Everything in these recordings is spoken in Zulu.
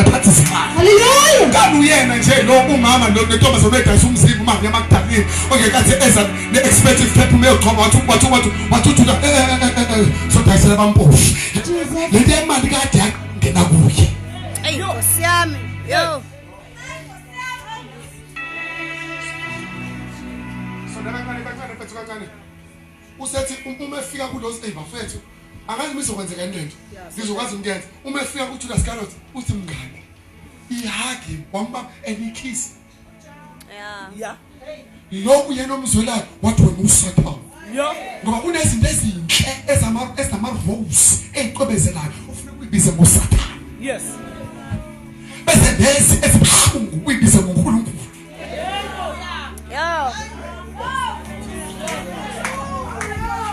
bephatha izimali. Hallelujah. Kanti uyena nje lo umama nentombi zobedayisa umzimba manje yamakudalini ongekathi eza ne-expensive paper meyogqoba wathuthuka so dayisela bampofu. Lento yemali kade yangena kuye. Eyi Nkosi yami. Yo. Kancane usethi uma efika kulo save fethu angazi mizokwenzeka into ngizokwazi ukwenza uma efika ku Judas Iscariot uthi mngani ihagi wamba enikiss Yeah. lokhu yena omzwelayo wathi wena usathana ngoba kunezinto ezinhle ezama-rose ey'qobezelayo ufuna ukuyibize ngosathana. Yes. Bese lezi ezibuhlungu ukuyibize ngoNkulunkulu. Yo.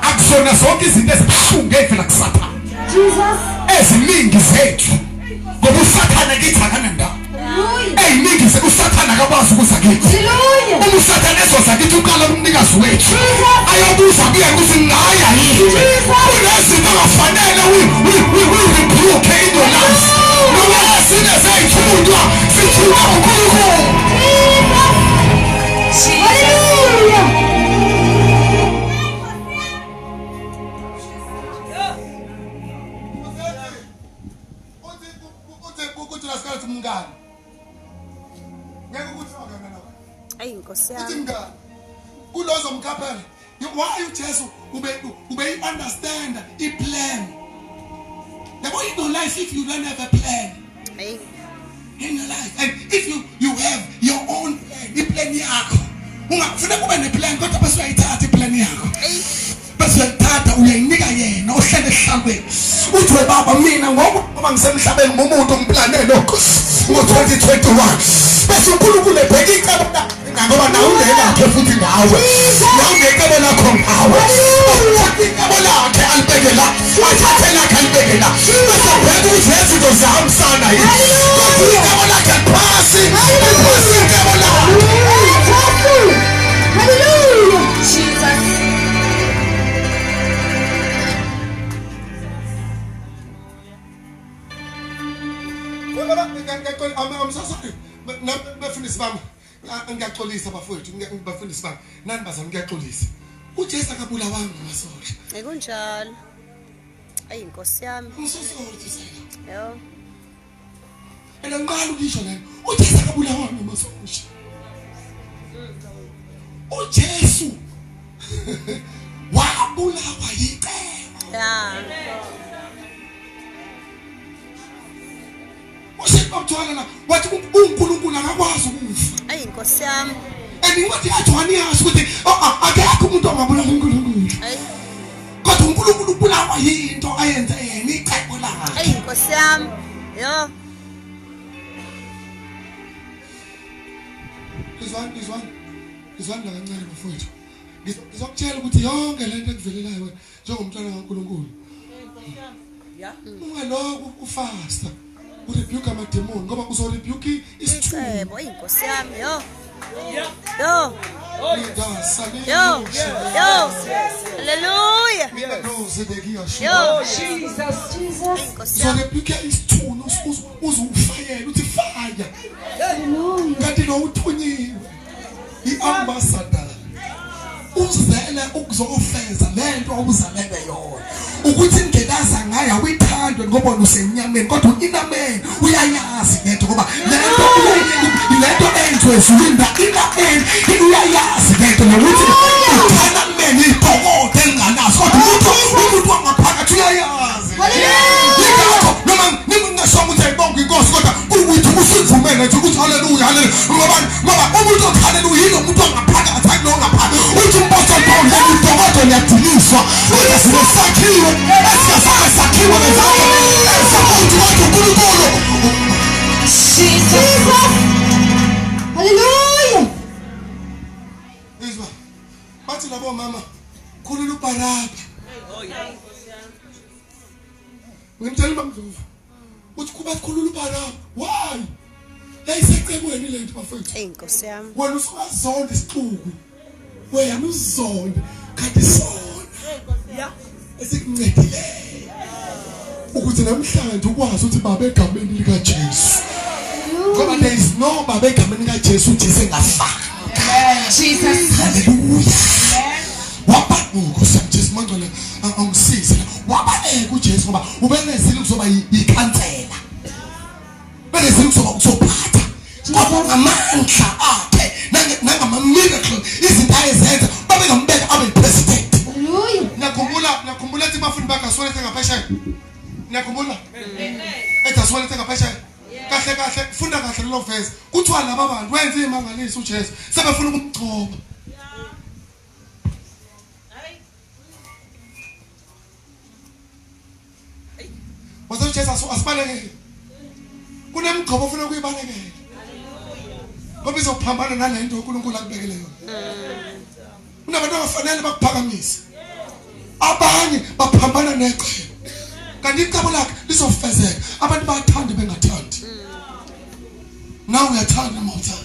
Akusona zonke izinto ezibuhlungu evela kusathana. Jesus. Eziningi zethu ngoba usathana kithi akanandaba. Eyiningi usathana akakwazi ukuza kithi. Hallelujah. Uma usathana ezoza kithi uqala kumnikazi wethu ayobuza kuye ukuthi ngaya yini. Kunezinto ongafanele uyi-rebuke in your life. Noma ezinye zey'thundwa zithundwa uNkulunkulu. Hallelujah. Mngani ngeke ukuthi wakana lapha Eyi Nkosi uthi yami. mngani kulozo mkhaphela why uJesu ube understand i-plan yabo in your life if you don't have a plan Eyi. in your life and if you have your own plan i-plan yakho ungafuna kube ne-plan kodwa bese uyayithatha i-plan yakho bese uyayithatha uyayinika yena ohlele esihlalweni uthi we baba mina ngoba ngisemhlabeni ngumuntu ongiplane lokho ngo-2021 bese uNkulunkulu ebheka icebo ngoba nawe ungekakhe futhi ngawe nawe ungecebo lakho ngawe uthatha icebo lakhe alibeke la athathe lakhe alibeke la bese bheka ukuthi izinto zihambisana yini kodwa icebo lakhe aliphasi icebo lakhe. Hallelujah. Jesus. I'm so sorry. Bafundisi bami ngiyaxolisa bafowethu bafundisi bami nani bazami ngiyaxolisa uJesu akabulawanga ngamasosha Ekunjalo. Eyi Nkosi yami. I'm so sorry to say that. Yo. And ngiqala ukisho lento uJesu akabulawanga ngamasosha uJesu wabulawa yicebo. Yeah. Useqothwana la wathi uNkulunkulu akakwazi ukufa. Eyi Nkosi yami. Andingathi aJohn yazi ukuthi akekho umuntu ongabulala uNkulunkulu. Eyi. Kodwa uNkulunkulu ubulawa yinto ayenze yena icebo lakhe. Eyi Nkosi yami. Yo. Izwani la kancane bafowethu. Ngizokutshela ukuthi yonke lento ekuvelelayo wena njengomntwana kaNkulunkulu. Yeah. Ungaloku ufasta. Urebuke amademoni ngoba uzorebuke isithunzi. Icebo. Eyi Nkosi yami. Yo. Yeah. Yo. Yo. Yo. Hallelujah. Yo. Jesus. Eyi Nkosi yami. Uzorebuke isithunzi uzufayela uthi fire. Hallelujah. Kanti lo uthunyiwe i-ambassador uzele ukuzofeza lento obuzalele yona ukuthi ingelaza ngayo awuyithandwe ngoba usenyameni kodwa inameni uyayazi lento ngoba lento enziwe ezulwini uyayazi lento nokuthi uthanda kumeni ibhokode enganazo kodwa umuntu wangaphakathi uyayazi. Yingakho noma ningasho ukuthi ayibonge inkosi kodwa ukuthi usivumele nje ukuthi haleluya haleluya ngoba umuntu othaleluya yilo umuntu wangaphakathi hayi nongaphakathi uthi umpostoli Paul ngibhokode ngiyadilizwa ukuthi sinesakhiwo esingazange sakhiwe ngezandla esamuntu wathi uNkulunkulu. Jesus. Hallelujah. Izwa bathi labo mama khulula uBaraba. Ngimtshela bamdlovu uthi kuba khulula uBaraba why yayisecebweni lento bafethu. Eyi Nkosi yami. Wena usazonda isixuku wena uzonda kanti sona esikuncedileyo ukuthi namhlanje ukwazi ukuthi baba egameni likaJesu Ngoba there is no baba egameni kaJesu Jesu engafanga. Jesus. Hallelujah. Wababuko Jesu manje angisize. Wabaleka uJesu ngoba ubenezile kuzoba ikhansela. Benezile kuzoba ukuzophatha. Ngoba ngamandla akhe nangama miracle izinto ayezenza babengambeka abe president. Hallelujah. Nakhumbula ethi bafuni bakaswele ngaphesheya. Nakhumbula? Ethi aswele ngaphesheya. Kahle funda kahle lo verse. Kuthiwa laba abantu wenza imangaliso uJesu sebefuna ukumgcoba. Wase uJesu asibalekele. Kunemgcobo ofuna ukuyibalekela. Ngoba izophambana nalento uNkulunkulu akubekele yona. Unabantu abafanele bakuphakamise. Abanye baphambana neqhele. Kanti icebo lakhe lizofezeka. Abantu bayathanda bengathandi. Now uyathanda mawuthanda.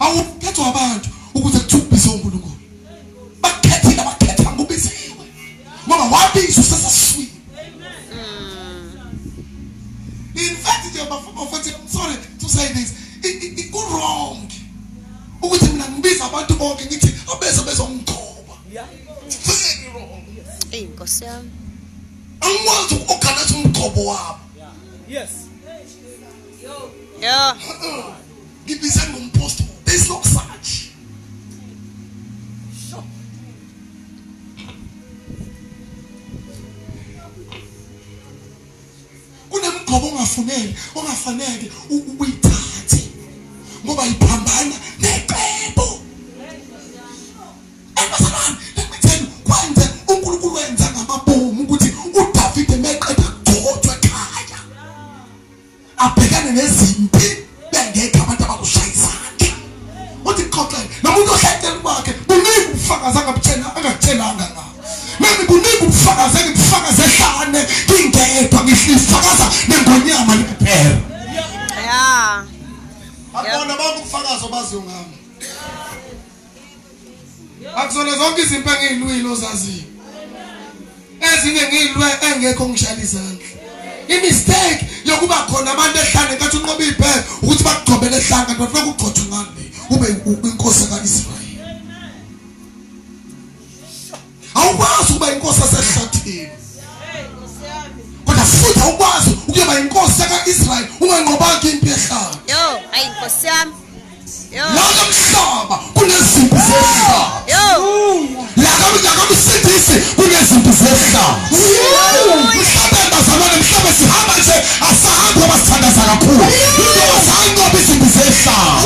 Awukhethwa abantu ukuze kuthubise uNkulunkulu. Bakhethile abakhetha ngobiziwe. Ngoba wabizwa sesaswini. In fact, I'm sorry to say this. It go wrong. Ukuthi mina ngibiza abantu bonke ngithi abeze bezongigcoba. Very wrong. Inkosi yami. Angikwazi ukukhanatha umgcobo wabo. Yes. Yo. Ngibiza ngomposto. There is no such. Kunemgcobo ongafanele uyithathe. Ngoba iphambana neqebo. Abazalwane, let me tell you, kwenze uNkulunkulu wenza ngamabomu ukuthi uDavid emeqeda kugcotshwa ekhaya. Abhekane nezimpi bengekho abantu abakushayisana. Uthi Cockline, nomuntu ohletela kwakhe, buningi ubufakazi angakutshelanga ngabo. Nami buningi ubufakazi engibufakaze ehlane, ngingedwa ngifakaza nengonyama liphela. Yeah. Abona bonke ubufakazi obaziyo ngami. Akuzona zonke izinto engiyilwile ozaziyo. Ezinye ngiyilwe engekho ngishaya izandla. Imistake yokuba khona abantu ehlane ngathi unqoba iphela ukuthi bakugcobele ehlanga nto lokugcotshwa ngani ube inkosi kaIsrael. Awukwazi ukuba inkosi yasehlathini. Kodwa futhi awukwazi ukuba inkosi kaIsrael unganqobanga impi ehlanga. Yo, ayi inkosi yami. Yo. Lona mhlaba kunezimpi zehlanga. Yo. Lakamsindisi kunezimpi zehlanga. Mhlaba bazalwane mhlaba sihamba nje asahambi abasithandaza kakhulu. Into zanqoba izimpi zehlanga.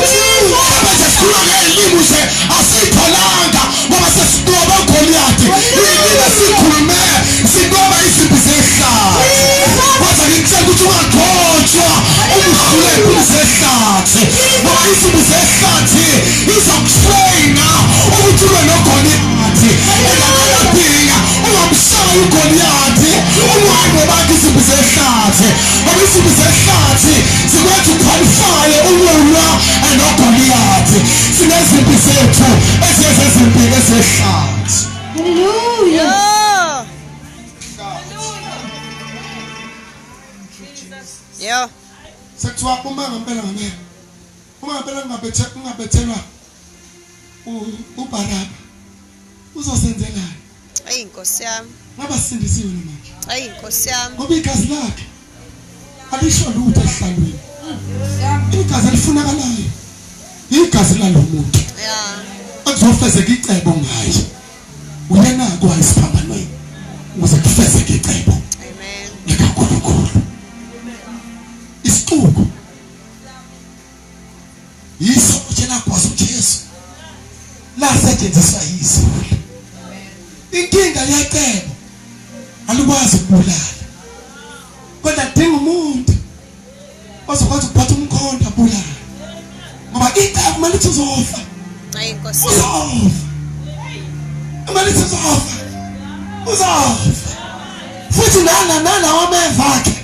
Mhlaba nje sikhuluma ngelimi nje asitholanga ngoba sesinqoba uGoliath. Ilimi sikhulume sinqoba izimpi zehlanga. Wathi ngicela ukuthi ungagcotshwa umhlule izimpi zehlanga. Ngoba izimpi zehlanga izokutraina ukuthi ube noGoliath. Engakabika ungamshaya uGoliath. Uhambo bakhe izimpi zehlanga. Ngoba izimpi zehlanga zikwenza uqualify ukulwa noGoliath. Sinezimpi zethu ezizezimpi zehlanga. Hallelujah. Yo. Yo. Sekuthiwa uma ngempela ngempela. Uma ngempela ngingabethelwa uBaraba. Uzosenzelani? Ayi inkosi yami. Ngaba sindisiwe manje. Ayi inkosi yami. Ngoba igazi lakhe alisho lutho ehlalweni. Igazi elifunakalayo igazi lalomuntu. Yeah. Akuzofezeka icebo ngaye. Uyenako ayisiphambanweni. Ukuze kufezeke icebo. Amen. likaNkulunkulu. Isixuku. Yiso tshela kwaso Jesu. La setshenziswa yizulu. Inkinga yecebo alikwazi ukubulala. Kodwa dinga umuntu ozokwazi ukuphatha umkhonto abulala. Ngoba icebo malithi uzofa. Ayi inkosi. Uzofa. Malithi uzofa. Uzofa. Futhi nala wameva akhe.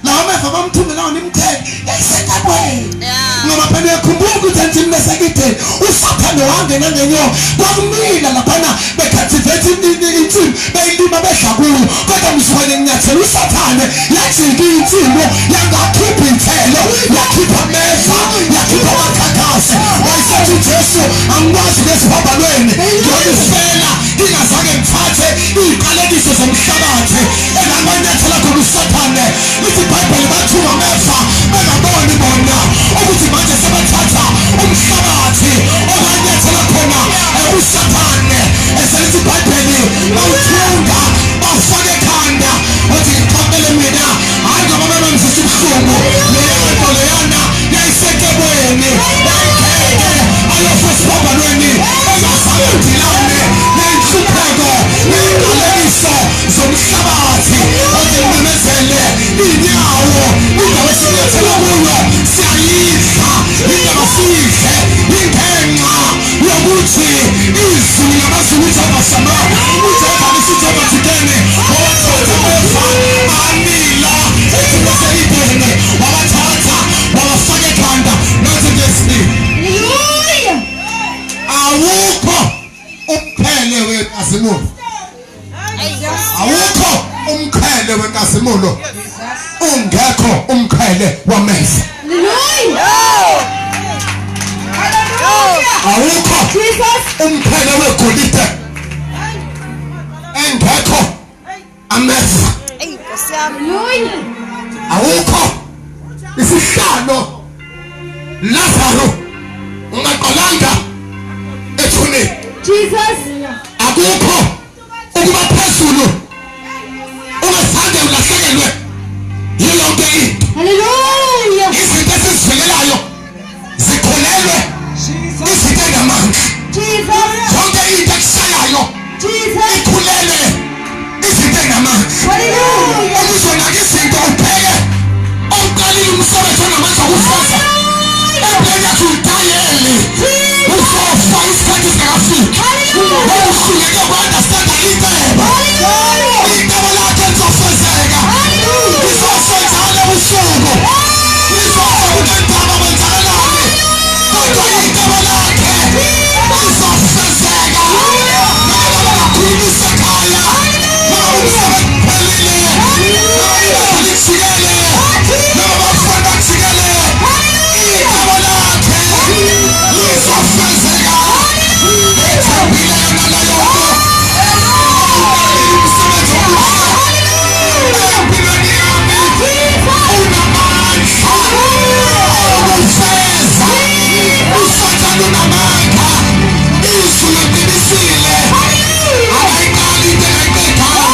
La wameva Eva bamthumela nimthele yayisekabweni Yeah. ngoba phela yakhumbula ukuthi anjini besekitheni usathane wangena ngenyoka kwakumila laphana becaptivate insimbi beyilima bedla kuyo kodwa mswele nginyathela usathane yajika insimbi yangakhipha ithelo yakhipha ameva yakhipha amakhakhasi wayesethi uJesu angikwazi lesiphambanweni ngiyolifela ngingazange ngithathe iziqalekiso zomhlabathi engamanyathela khona usathane lithi iBhayibheli bathuma ameva bengaboni bona ukuthi manje sebathatha umhlabathi okanyathela khona usathane eselithi iBhayibheli bawuthunga bafake ekhanda wathi ngiqaphele mina hayi ngoba bemenzisa ubuhlungu leyo nto leyana yayisekebweni yayikheke ayofo esiphambanweni engazange ngilane ney'nhlupheko ney'qalekiso zomhlabathi ozimemezele inyawo indawo esinyathela kuyo siyayidla indaba siyidle ingenxa yokuthi izulu yamazulu uJehova Shama uJehova nesiJehova Jikene owathatha ameva anila ezimeselidene wabathatha wabafaka ekhanda nathi ngesibili Hallelujah. awukho umqhele wenkazimulo awukho umqhele wenkazimulo ungekho umqhele wameva Hallelujah. awukho Jesus. umqhele wegolide engekho ameva Hey, Nkosi yami. Hallelujah. awukho isihlalo Lazaro ungaqalanga ethuneni Jesus. akukho ukuba phezulu ungazange ulahlekelwe yonke into Hallelujah. izinto esizivekelayo zikhulelwe izinto engamandla Jesus. yonke into ekushayayo Jesus. ikhulelwe izinto engamandla Hallelujah. ukuzonaka izinto upheke oqalile umsebenzi onamandla okufeza empilweni yakho udayeli uzofa isikhathi singakafiki uhluleke ku-understanda inteba inteba lakhe lizofezeka lizofezana ebusuku lizofa kunentaba kwenzakalani kodwa inteba lakhe lizofezeka noma bangakhulumisa ekhaya noma umsebenzi uphelile noma ibandla lijikele noma bafana bajikele intaba lakhe lizofezeka ethembile yona leyo nto uqalile umsebenzi omuhle empilweni yami unamandla okufeza usathane unamandla izwi liqinisile akayiqali into engayiqedanga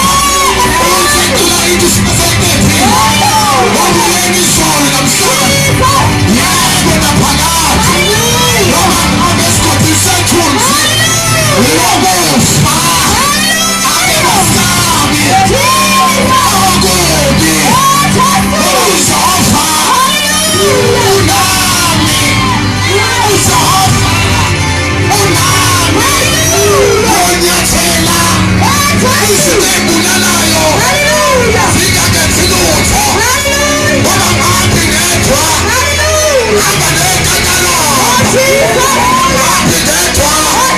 uzecula into sibeseyiqedile wabuyeni izolo namhlanje yebo naphakade noma ngabe esigodini sethunzi lokufa ake basabi abakubi uJehova unami uJehova unami onyathela izinto engibulalayo zingangenzi lutho ngoba ngabi ngedwa ngihamba nenkantolo ngabi ngedwa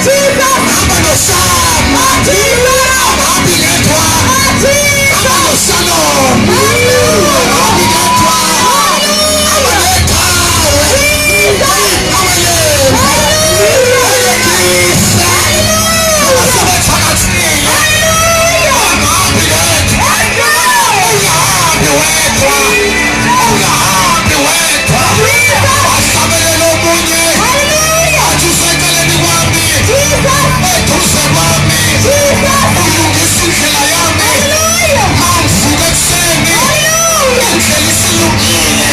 ngihamba noShama ngabi ngedwa ngihamba noShalom ngabi ngedwa ngihamba neGawe awelembu ayekisa abasebethakathile ungahambi wedwa ungahambi wedwa ungahambi wedwa wahlabelela omunye athi useceleni kwami eduze kwami ulungisa indlela yami mangivuka ekuseni indlela isilungile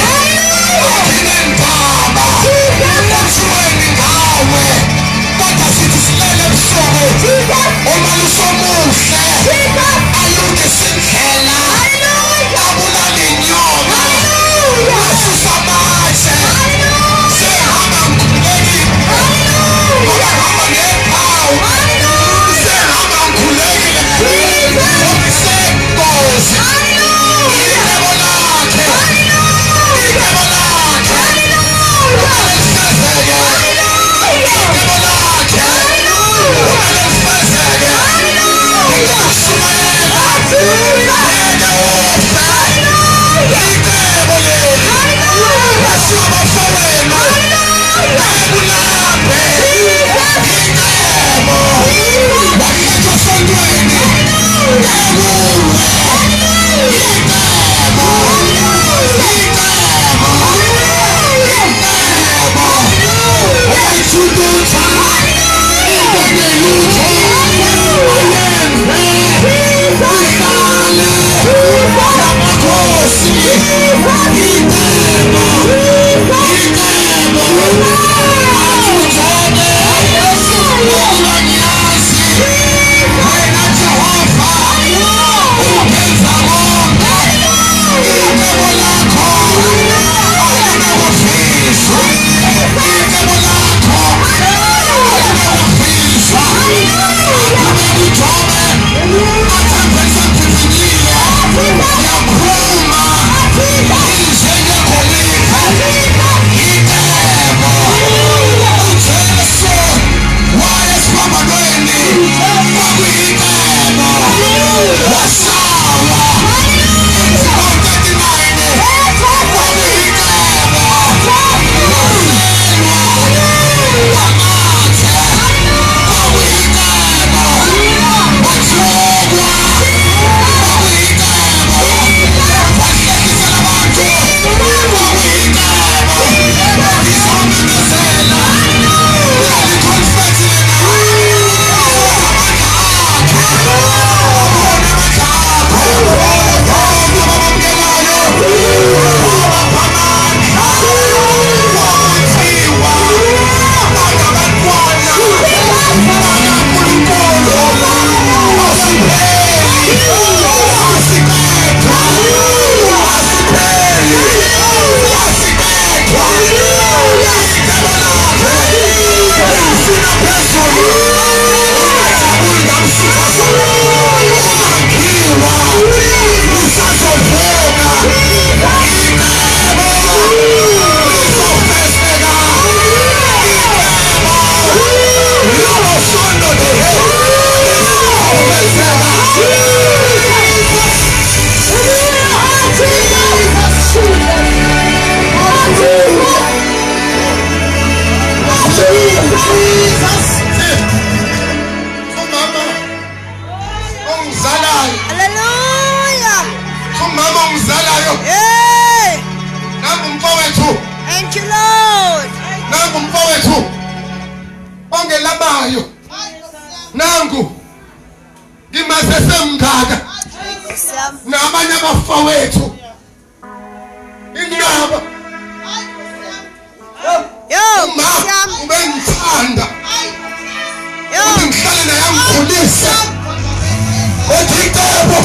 akinendaba kuthiweni ngawe kodwa sithi silele ebusuku uma lusomuhle alungisa indlela abulala inyoka Hey! nangu mfowethu Thank you, Lord. nangu mfowethu ongelabayo nangu ngimasesemngaka Nkosi yami. nabanye abafowethu indaba Yo, Nkosi uma yami. ubengithanda Yo. ngihlale naye angikhulise othi icebo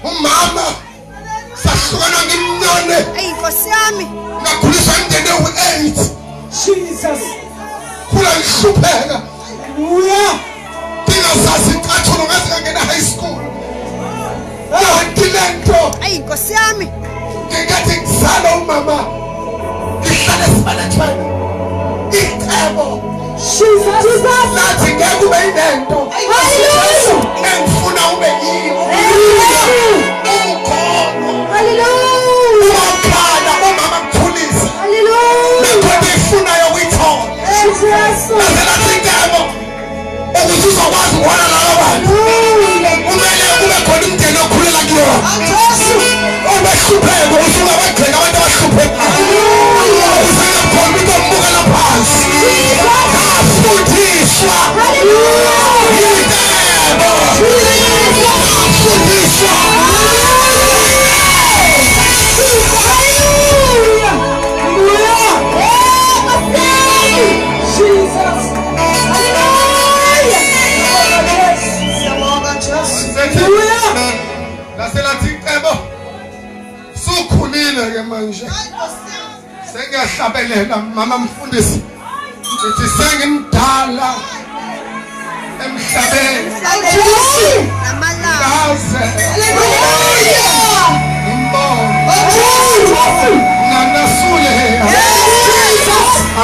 umama sahlukana ngimncane Hey, Nkosi yami. ngakhuliswa ngingene u-8 Jesus. khula ngihlupheka Hallelujah. ngingazazi incathulo ngaze ngangena high school kanti le nto Hey, Nkosi yami. ngingathi ngizala umama ngihlale esibelethweni icebo Jesus. Jesus. nathi ngeke ube yinento Hallelujah. engifuna ube yini umkhono Hallelujah. wakhala umama mkhulisa Hallelujah. bekhona ifunayo uyithola Jesus. nathi icebo ukuthi uzokwazi ukubona laba bantu kumele kube khona umndeni okhulela kuyona obehlupheka usuke abagxeka abantu abahluphekayo usengakhona umuntu ombukela phansi afundiswa yintebo afundiswa naselathi icebo sukhulile ke manje sengiyahlabelela mama mfundisi ngithi sengimdala emhlabeni Namalanga. kaze ngimbone nanasule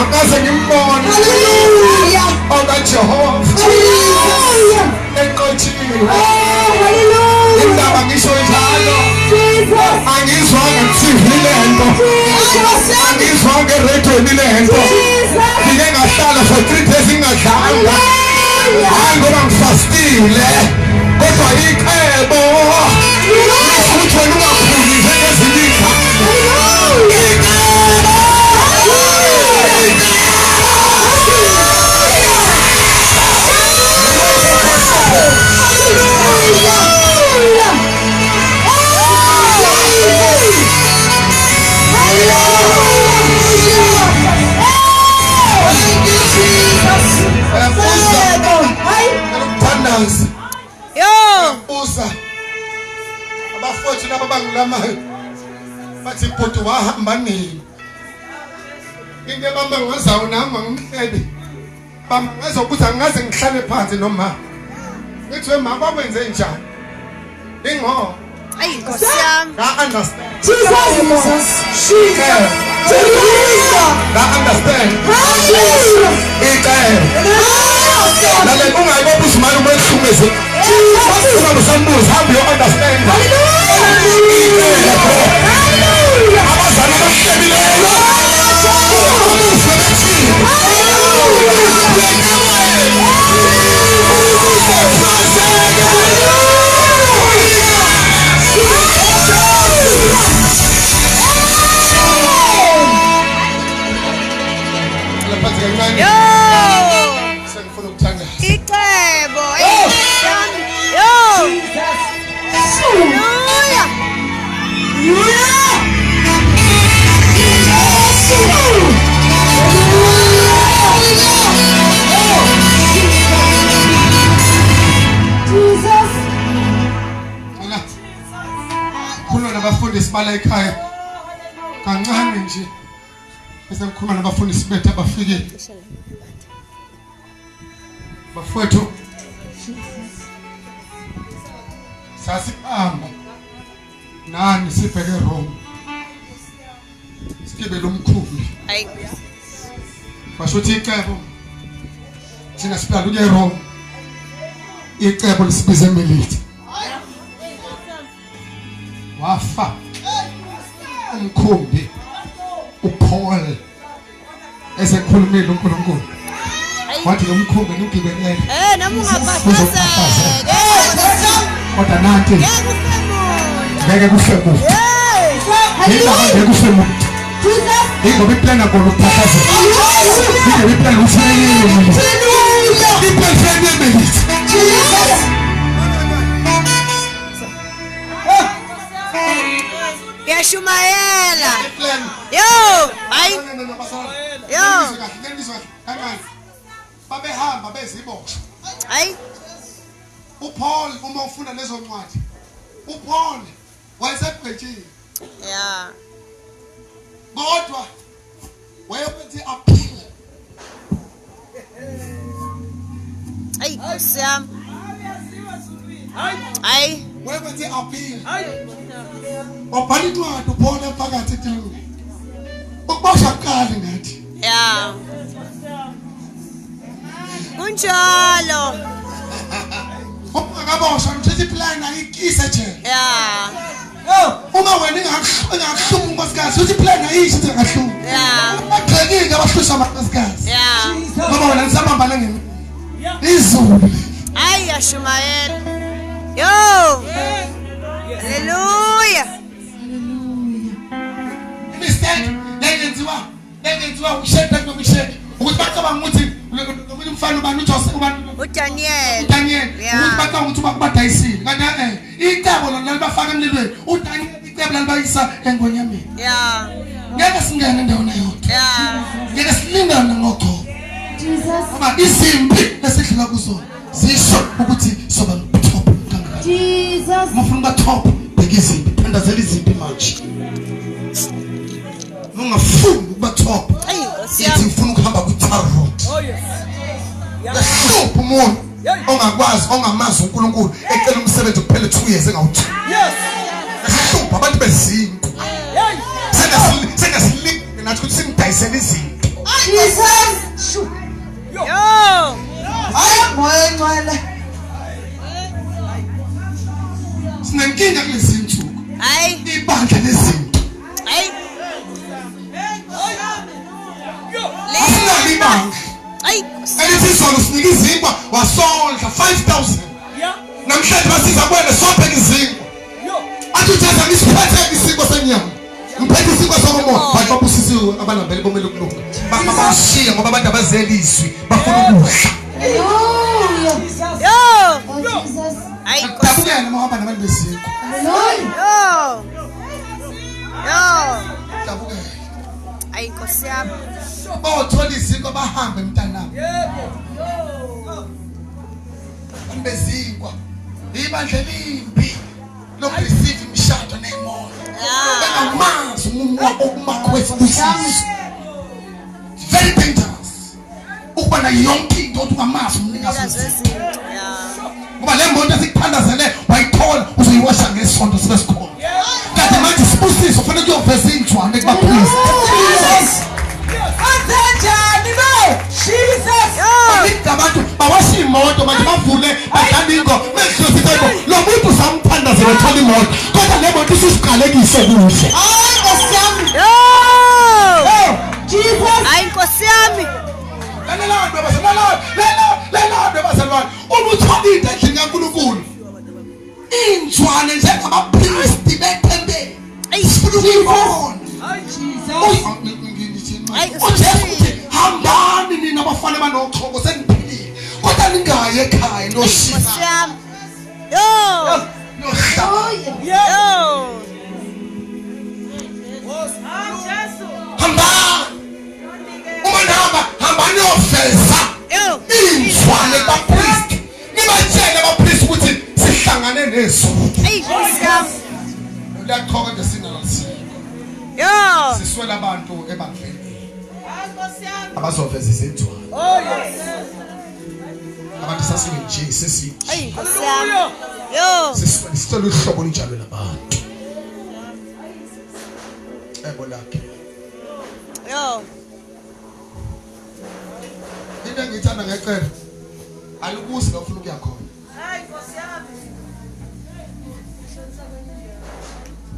akaze ngimbone okaJehova eqothiwe indaba ngisho njalo angizwanga ku-TV lento angizwanga erediyweni lento ngike ngahlala for 3 days ngingadlanga hayi ngoba ngifastile kodwa icebo ukuthi wena ungaphuli njengezinye iy'ngane ukuthandaza Yo. uza abafowethu laba bangilamayo bathi bhuti wahamba nini into ebamangazayo nami angihlebe bamangaza ukuthi angaze ngihlale phansi noma ngithi wema bakwenze njani ingoba Hey, Nkosi yami. nga-understand Jesus. nga-understand icebo lalela ungayibopha uzimali uma ehlumeze ungabe usambuza hamba uyo-understand abazali abahlebileyo Yo. sengifuna ukuthandaza Icebo. Hey, Nkosi yami. Yo. Hallelujah. khuluma nabafundisi bala ekhaya kancane nje bese ngikhuluma nabafundisi bethu abafikile bafowethu sasihamba nani sibheke Rome sigibele umkhumbi Hey. basho uthi icebo thina siphila kunye wrong icebo lisibize emelite wafa umkhumbi uPaul esekhulumile uNkulunkulu wathi lo mkhumbi nugibelele noma ungaphathazeke kodwa nanti ngeke kuhle kuhle ngeke kuhle muntu ngoba iplan akona ukuphathazeka ngoba iplan ufanele Yashumayela. Yo, hayi. Yo. Babehamba beziboshwa. Hayi. uPaul uma ufunda lezo ncwadi uPaul wayesegwetshile. Yeah. Kodwa wayephethe appeal. Hayi, Nkosi. Hayi. Wayephethe appeal. Obhala incwadi uPaul ephakathi etilweni. Ukuboshwa kuqala ngathi. Yeah. Kunjalo. Ungakaboshwa ngithethe iplan ayikise nje. Yeah. Uma wena ingahlumu unkosikazi uthi iplan ayisho ukuthi ngahlumu. Yeah. Baxekile abahlushwa amankosikazi. Yeah. Ngoba wena nisabambana ngini. Izulu. Hayi, Yashumayela. Yo. Hallelujah. Mistake lengenziwa ushede nomshede ukuthi bacabanga ukuthi lo mfana ubani uJoseph ubani uDaniel. ukuthi bacabanga ukuthi bakubadayisile kanti icebo lona libafaka emlilweni uDaniel icebo lalibayisa engonyameni. Yeah. Ngeke singene endaweni yodwa. Yeah. Ngeke silingane ngoqobo. Jesus. Ngoba izimpi esidlula kuzo zisho ukuthi soba top kangaka. Jesus. Mufuna top bheka izimpi phendazela izimpi manje. Ungafuni ukuba top. Hayi, Nkosi. Ithi ufuna ukuhamba ku-tar road. Oh yes. Yahlupha umuntu ongakwazi ongamazi uNkulunkulu ecela umsebenzi kuphela 2 years engawuthi. Yes. Yahlupha abantu bezinto. Hey. Sengasilike nathi ukuthi singidayisele izinto. Jesus. Yo. Hayi moya ngcwele. Sinenkinga kulezi zinsuku. Hayi. Ibandla lezinto. Hayi. Asinalo ibandla. Hayi. Elithi izolo sinika izinkwa wasondla 5,000. Yeah. Namhlanje basiza kwena sobheka izinkwa. Yo. Athi uthatha isiphethe isinkwa senyama. Ngiphethe isinkwa somoya. Bathi babusisiwe abanambele bomele kulunga. Bashiya ngoba abantu abazeliswi bafuna ukudla. Hallelujah. Yo. Oh, Jesus. Hayi, Nkosi. Dabukela noma uhamba nabantu bezinkwa. Hallelujah. Yo. Dabukela. Hayi, Nkosi yami. Bawuthola izinkwa bahambe mntanami. Yebo. Bezinkwa. Ibandla limbi. Lokureceive imishado nemoya. Yeah. Bengamanzi ukumakho wesibusisi. Very dangerous. Ukuba na yonke into othi ungamazi umnikazi wezinto. Yeah. Ngoba le moto esikuthandazele wayithola uzoyiwasha ngesonto sibesikho. Kanti manje isibusiso fanele uyoveza injwane kubaphristi. Jesus. Abantu bawasha imoto manje bavule badlala ingo mehlosiseko lo muntu samthandazele ethola imoto kodwa le moto ususiqalekise kuhle. Hayi, Nkosi yami. Yo. Jesus. Hayi, Nkosi yami. Lelando baselwane uma uthola into endlini kaNkulunkulu injwane njengabaphristi bethembele sifuna ukuyibona. Hayi, uJesu hambani nina abafana banoxhoko seniphilile kodwa ningayi ekhaya Nkosi noshisa yami. Yo. nohlaba. Yo. Hambani uma nihamba hambani yoveza Yo. injwane kaPriest nibatshele abaPriest ukuthi sihlangane nezulu. Hayi, Nkosi yami. Uyaqhoka ngesinasi Yo. siswela abantu ebandleni abazoveza izinjwane. Oh yes. Abantu sasinje sesi Hayi, Nkosi yami. Yo. sisicela uhlobo olunjalo labantu. Ebo lakhe Yo. into engiyithanda ngecebo alikuzi la ufuna ukuya khona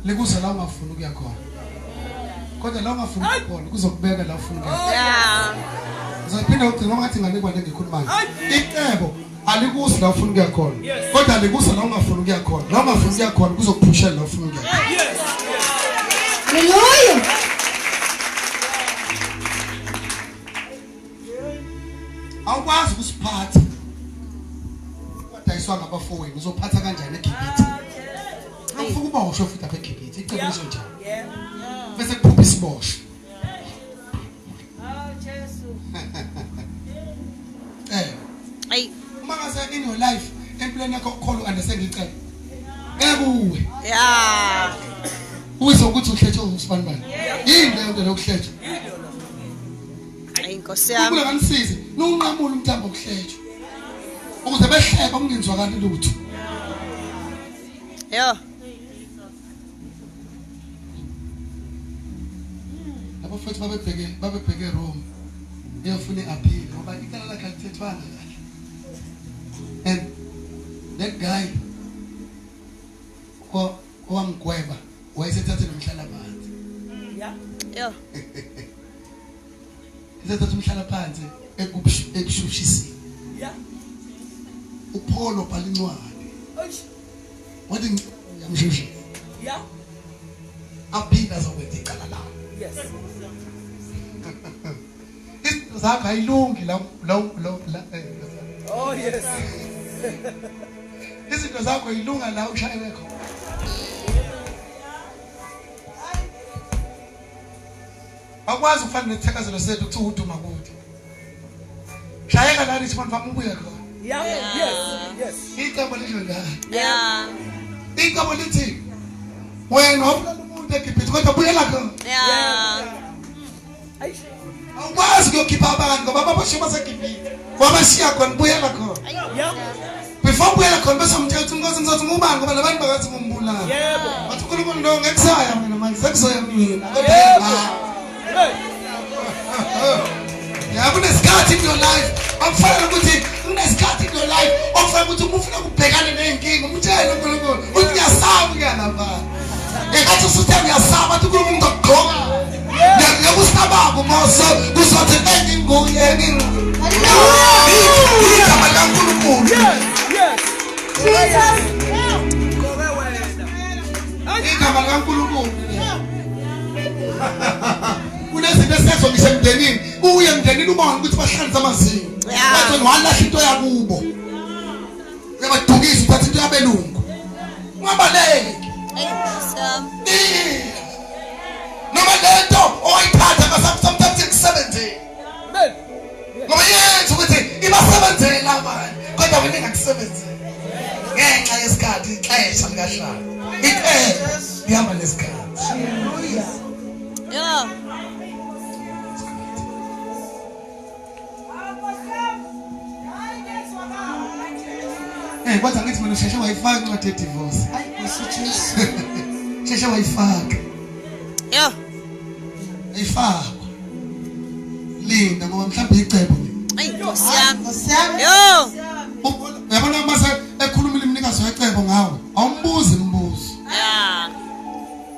likuze la ungafuna ukuya khona kodwa la ungafuna ukuya khona kuzokubeka la ufuna ukuya khona Yeah. uzaphinda ugcina ngathi nganikwa ngikhulumayo icebo alikuzi la ufuna ukuya khona kodwa alikuze la ungafuna ukuya khona la ungafuna ukuya khona kuzokuphushela la ufuna ukuya khona Hallelujah. awukwazi ukusiphatha kodwa ngabafowenu uzophatha kanjani eGibhithe awufuna ukuba usho futhi apha eGibhithe icebo lisonjani bese kuphupha isiboshwe Ay. uma ngase in your life empilweni yakho ukholo understand icebo ekuwe Yeah. uyizo ukuthi uhletje usibanibani yini leyo nto lokuhleja Ay, Nkosi yami. ukule kanisize nunqamula umthambo okuhletshwa ukuze behleba kungenzwakali lutho Yo. abafowethu babebheke Rome iyofuna i-appeal ngoba icala lakhe alithethwanga kahle and that guy owamgweba wayesethathe nomhlalaphansi Yo. esethathe umhlalaphansi ekushushisini uPaul ubhala incwadi wathi yamshusha aphinda azokwenza icala lawo izinto zakho ayilungi la Oh yes. izinto zakho ayilunga la ushayewe khona akwazi ufana nethekazelo sethu kuthi uduma kude shayeka la lithi manje ubuye khona Yeah. Yes. icebo lisho njalo Yeah. icebo lithi wena ubulala umuntu eGibhithe kodwa buyela khona Yeah. awukwazi ukuyokhipha abantu ngoba babashiya baseGibhithe wabashiya khona buyela khona before buyela khona bese umthetho ukuthi inkosi ngizothi ngubani ngoba labantu bakathi ngumbulala Yebo. bathi uNkulunkulu ndo ngekusaya mina manje sekuzoya mina kunesikhathi in your life akufanele ukuthi kunesikhathi in your life okufanele ukuthi uma ufuna ukubhekana ney'nkinga umtshele uNkulunkulu uthi ngiyasaba ukuya lapha engathi usuthe ngiyasaba athi uNkulunkulu ngizokugqoka ngiyakusababa umoso kuzothi benginguye igama likaNkulunkulu Yes. igama likaNkulunkulu kunezinto esenzo ngisho emndenini uye emndenini ubona ukuthi bahlanza amazinyo bathi walahla into yakubo uyabadukisa uthatha into yabelungu ungabaleki Ay, Nkosi yami. noma lento oyithatha sometimes ikusebenze ngoba yenza ukuthi ibasebenzela abantu kodwa wena ingakusebenzi ngenxa yesikhathi ixesha likahlala ixesha lihamba nesikhathi Yo. kodwa ngithi mina usheshe wayifaka incwadi yedivorce sheshe wayifaka Yo. ayifakwa linda ngoba mhlawumbe icebo Ay, Nkosi yami. Nkosi yami. Yo. uyabona mase ekhulumile umnikazi wecebo ngawe awumbuzi umbuzo Yeah.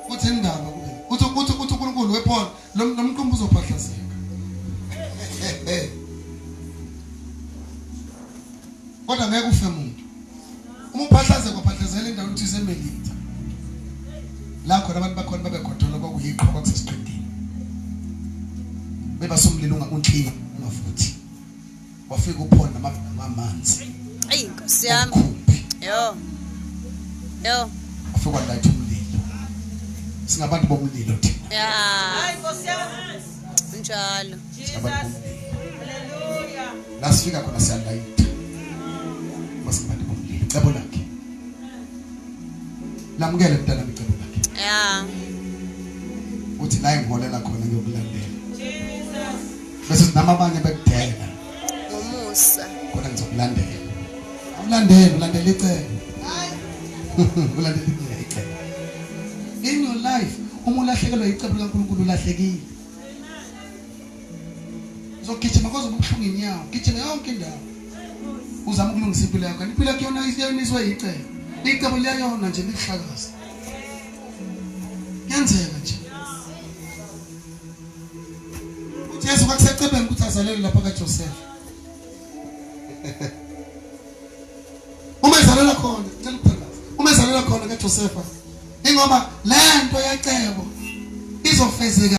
uthi indaba kuwe uthi uNkulunkulu wePaul lo mqumbu uzophahlazeka kodwa ngeke ufe umuntu uma uphahlazeka uphahlazela endaweni ukuthi isemelita la khona abantu bakhona babegodola kwakuyiqhwa kwakusesiqedini bebasomlilo ungakunhlini ungafuthi wafika uPaul namanzi Ay, Nkosi yami. khuphi Yo. Yo. wafika walayitha umlilo singabantu bomlilo thina Yeah. Njalo. singabantu bomlilo la sifika khona siyalayitha masingabantu bomlilo cebo lakhe lamukele mntana icebo lakhe Yeah. uthi la engiholela khona ngiyokulandela bese namabanye bekudela Ngomusa. kodwa ngizokulandela ulandela icebo ulandela icebo in your life uma ulahlekelwa icebo likaNkulunkulu ulahlekile uzogijima koze ubuhlungu inyawo gijima yonke indawo uzama ukulungisa impilo yakho impilo yakho yona isiyaniswa yicebo icebo liyayona nje lihlakaza yenzeka nje uthi Yesu kwakusecebeni ukuthi azalele lapha kaJoseph uma ezalela khona ngicela ukuphela uma ezalela khona kaJoseph ingoba lento yacebo izofezeka